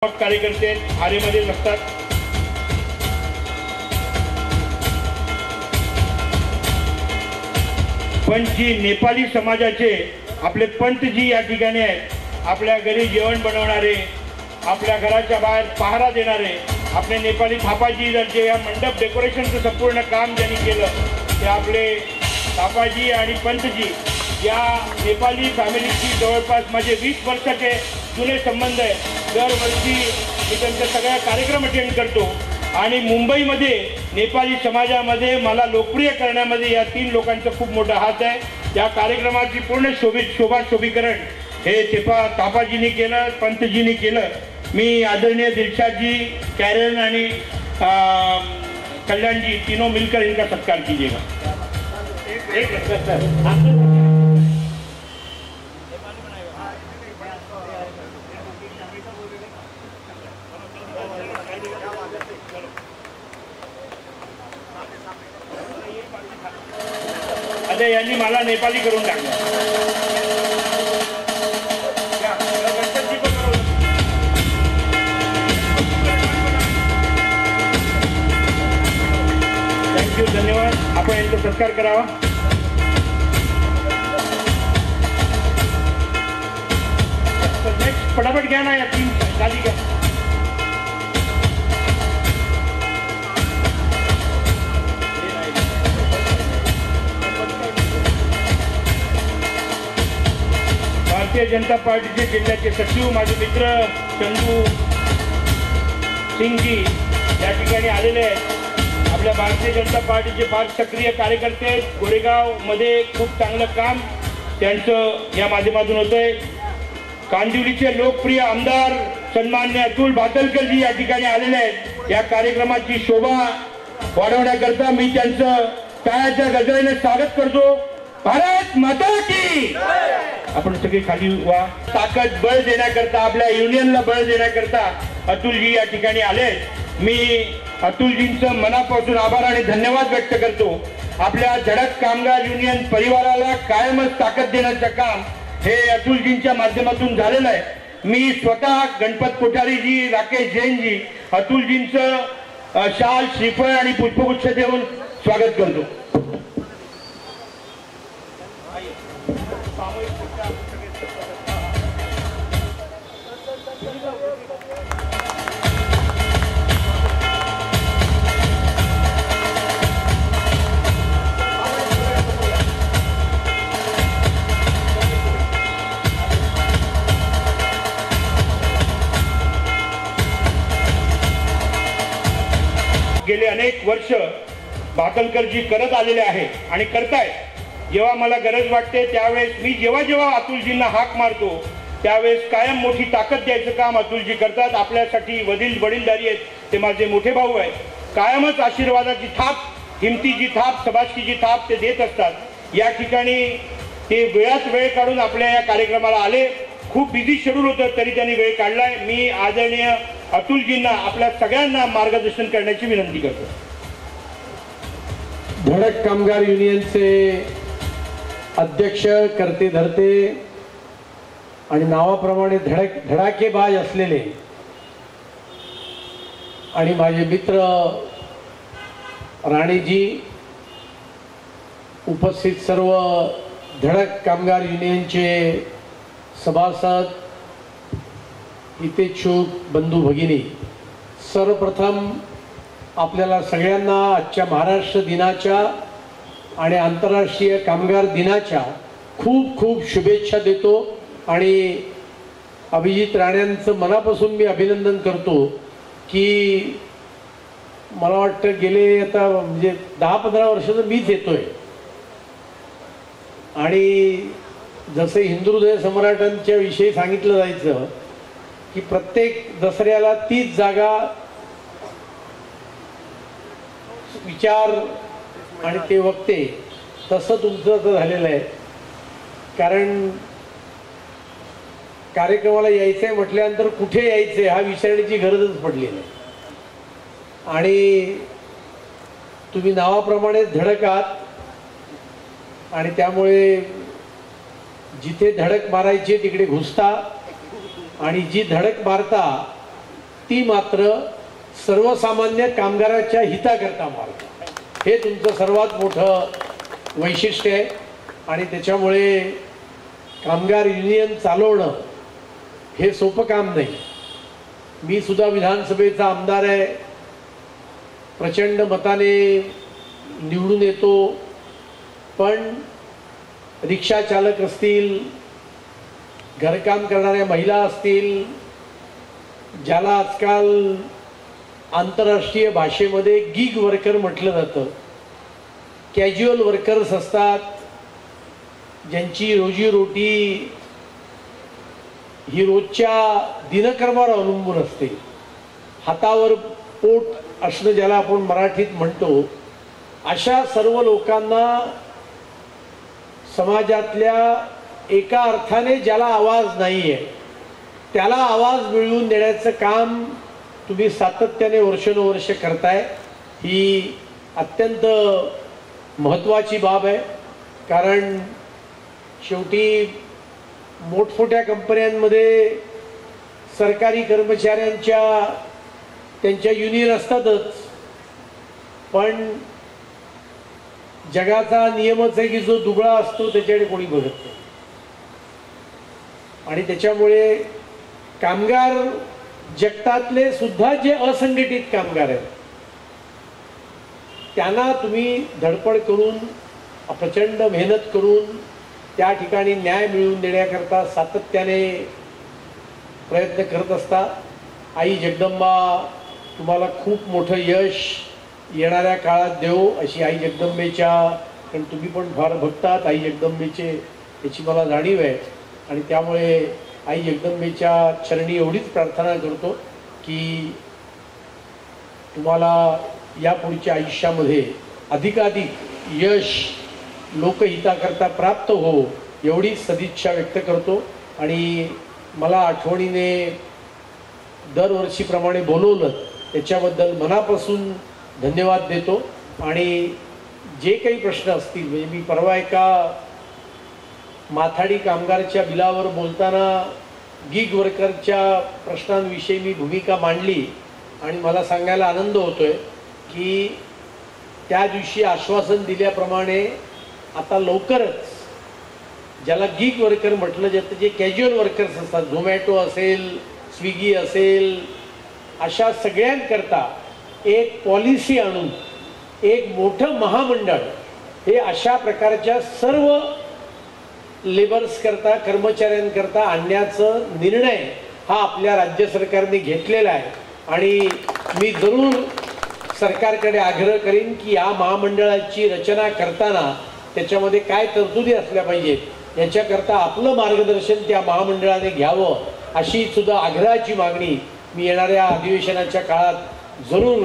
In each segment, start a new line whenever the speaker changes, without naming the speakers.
कार्यकर्ते आरेमध्ये नसतात। पण जी नेपाली समाजाचे आपले पंतजी या ठिकाणी आहेत, आपल्या घरी जेवण बनवणारे, आपल्या घराच्या बाहेर पहारा देणारे आपले नेपाली थापाजी, जे या मंडप डेकोरेशनचं संपूर्ण काम ज्यांनी केलं ते आपले थापाजी आणि पंतजी या नेपाली फॅमिलीची जवळपास माझे 20 वर्षाचे जुने संबंध आहे। दरवर्षी मी त्यांचे सगळे कार्यक्रम अटेंड करतो आणि मुंबईमध्ये नेपाली समाजामध्ये मला लोकप्रिय करण्यामध्ये या 3 लोकांचा खूप मोठा हात आहे। या कार्यक्रमाची पूर्ण शोभीकरण हे थापाजींनी केलं, पंतजींनी केलं। मी आदरणीय दिलशादजी, कैरन आणि कल्याण जी तीनों मिलकर इनका सत्कार कीजिएगा। अरे यांनी मला नेपाली करून टाकलं। थँक्यू, धन्यवाद। आपण यांचा सत्कार करावा। नेक्स्ट फटाफट घ्या ना, या 3 खाली घ्या। भारतीय जनता पार्टीचे जिल्ह्याचे सचिव माझे मित्र चंदू सिंगजी या ठिकाणी आलेले आहेत। आपल्या भारतीय जनता पार्टीचे फार सक्रिय कार्यकर्ते, गोरेगाव मध्ये खूप चांगलं काम त्यांचं या माध्यमातून होतंय। कांदिवलीचे लोकप्रिय आमदार सन्माननीय अतुल भातलकरजी या ठिकाणी आलेले आहेत। या कार्यक्रमाची शोभा वाढवण्याकरता मी त्यांचं टाळ्याच्या गजराने स्वागत करतो। भारत माता की। आपण सगळे खाली व्हा। ताकद बळ देण्याकरता, आपल्या युनियनला बळ देण्याकरता अतुलजी या ठिकाणी आले। मी अतुलजींचं मनापासून आभार आणि धन्यवाद व्यक्त करतो। आपल्या धडक कामगार युनियन परिवाराला कायमच ताकद देण्याचं काम हे अतुलजींच्या माध्यमातून झालेलं आहे। मी स्वतः गणपत कोठारीजी, राकेश जैनजी अतुलजींचं शाल, श्रीफळ आणि पुष्पगुच्छ देऊन स्वागत करतो। गेले अनेक वर्ष भातलकरजी करत आलेले आहे आणि करतायत। जेव्हा मला गरज वाटते त्यावेळेस मी जेव्हा अतुलजींना हाक मारतो त्यावेळेस कायम मोठी ताकद द्यायचं काम अतुलजी करतात। आपल्यासाठी वडीलधारी आहेत, ते माझे मोठे भाऊ आहेत। कायमच आशीर्वादाची थाप, हिमतीची थाप, शबासकीची थाप ते देत असतात। या ठिकाणी ते वेळात वेळ काढून आपल्या या कार्यक्रमाला आले। खूप बिझी शेड्यूल होतं तरी त्यांनी वेळ काढलाय। मी आदरणीय अतुलजींना आपल्या सगळ्यांना मार्गदर्शन करण्याची विनंती करतो।
धडक कामगार युनियनचे अध्यक्ष, करते धरते आणि नावाप्रमाणे धडाकेबाज असलेले आणि माझे मित्र राणीजी, उपस्थित सर्व धडक कामगार युनियनचे सभासद, हितेच्छुक बंधू भगिनी, सर्वप्रथम आपल्याला सगळ्यांना आजच्या महाराष्ट्र दिनाच्या आणि आंतरराष्ट्रीय कामगार दिनाच्या खूप खूप शुभेच्छा देतो आणि अभिजित राणेंचं मनापासून मी अभिनंदन करतो की मला वाटतं गेले आता म्हणजे 10-15 वर्षाचं मीच येतोय आणि जसे हिंदुहृदय सम्राटांच्या विषयी सांगितलं जायचं की प्रत्येक दसऱ्याला 30 जागा विचार आणि ते वक्ते, तसं तुमचं तर झालेलं आहे। कारण कार्यक्रमाला यायचंय म्हटल्यानंतर कुठे यायचंय हा विचारण्याची गरजच पडली नाही आणि तुम्ही नावाप्रमाणे धडक आहात आणि त्यामुळे जिथे धडक मारायची तिकडे घुसता आणि जी धडक मारता ती मात्र सर्वसामान्य कामगाराच्या हिताकरता मारता. हे तुमचं सर्वात मोठं वैशिष्ट्य आहे आणि त्याच्यामुळे कामगार युनियन चालवणं हे सोपं काम नाही. मी सुद्धा विधानसभेचा आमदार आहे, प्रचंड मताने निवडून येतो, पण रिक्षा चालक असतील, घरकाम करणाऱ्या महिला असतील, ज्याला आजकाल आंतरराष्ट्रीय भाषेमध्ये गिग वर्कर म्हटलं जातं, कॅज्युअल वर्कर्स असतात, ज्यांची रोजीरोटी ही रोजच्या दिनक्रमावर अवलंबून असते. हातावर पोट असणं ज्याला आपण मराठीत म्हणतो, अशा सर्व लोकांना समाजातल्या एका अर्थाने ज्याला आवाज नाही आहे त्याला आवाज मिळवून देण्याचं काम तुम्ही सातत्याने वर्षानुवर्ष करताय. ही अत्यंत महत्त्वाची बाब आहे, कारण शेवटी मोठमोठ्या कंपन्यांमध्ये सरकारी कर्मचाऱ्यांच्या त्यांच्या युनियन असतातच, पण जगाचा नियमच आहे की जो दुबळा असतो त्याच्याकडे कोणी बघत नाही. आणि त्याच्यामुळे कामगार जगतातले सुद्धा जे असंघटित कामगार आहेत त्यांना तुम्ही धडपड करून प्रचंड मेहनत करून त्या ठिकाणी न्याय मिळवून देण्याकरता सातत्याने प्रयत्न करत असता. आई जगदंबा तुम्हाला खूप मोठं यश येणाऱ्या काळात देव अशी आई जगदंबेच्या, कारण तुम्ही पण फार भक्त आहात आई जगदंबेचे याची मला जाणीव आहे. आणि त्यामुळे आई जगदंबेच्या चरणी एवढीच प्रार्थना करतो की तुम्हाला यापुढच्या आयुष्यामध्ये अधिकाधिक यश लोकहिताकरता प्राप्त हो एवढी सदिच्छा व्यक्त करतो. आणि मला आठवणीने दरवर्षीप्रमाणे बोलवलं त्याच्याबद्दल मनापासून धन्यवाद देतो. आणि जे काही प्रश्न असतील, म्हणजे मी परवा एका माथाडी कामगारच्या बिलावर बोलताना गिग वर्करच्या प्रश्नांविषयी मी भूमिका मांडली आणि मला सांगायला आनंद होतोय की त्या दिवशी आश्वासन दिल्याप्रमाणे आता लवकरच ज्याला गिग वर्कर म्हटलं जातं, जे कॅज्युअल वर्कर्स असतात, झोमॅटो असेल, स्विगी असेल, अशा सगळ्यांकरता एक पॉलिसी आणून एक मोठं महामंडळ हे अशा प्रकारच्या सर्व लेबर्स करता, कर्मचाऱ्यांकरता आणण्याचा निर्णय हा आपल्या राज्य सरकारने घेतलेला आहे. आणि मी जरूर सरकारकडे आग्रह करीन की या महामंडळाची रचना करताना त्याच्यामध्ये काय तरतुदी असल्या पाहिजेत याच्याकरता आपलं मार्गदर्शन त्या महामंडळाने घ्यावं अशी सुद्धा आग्रहाची मागणी मी येणाऱ्या अधिवेशनाच्या काळात जरूर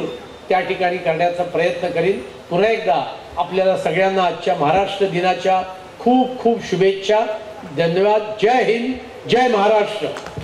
त्या ठिकाणी करण्याचा प्रयत्न करीन. पुन्हा एकदा आपल्याला सगळ्यांना आजच्या महाराष्ट्र दिनाच्या खूप खूप शुभेच्छा. धन्यवाद. जय हिंद, जय महाराष्ट्र.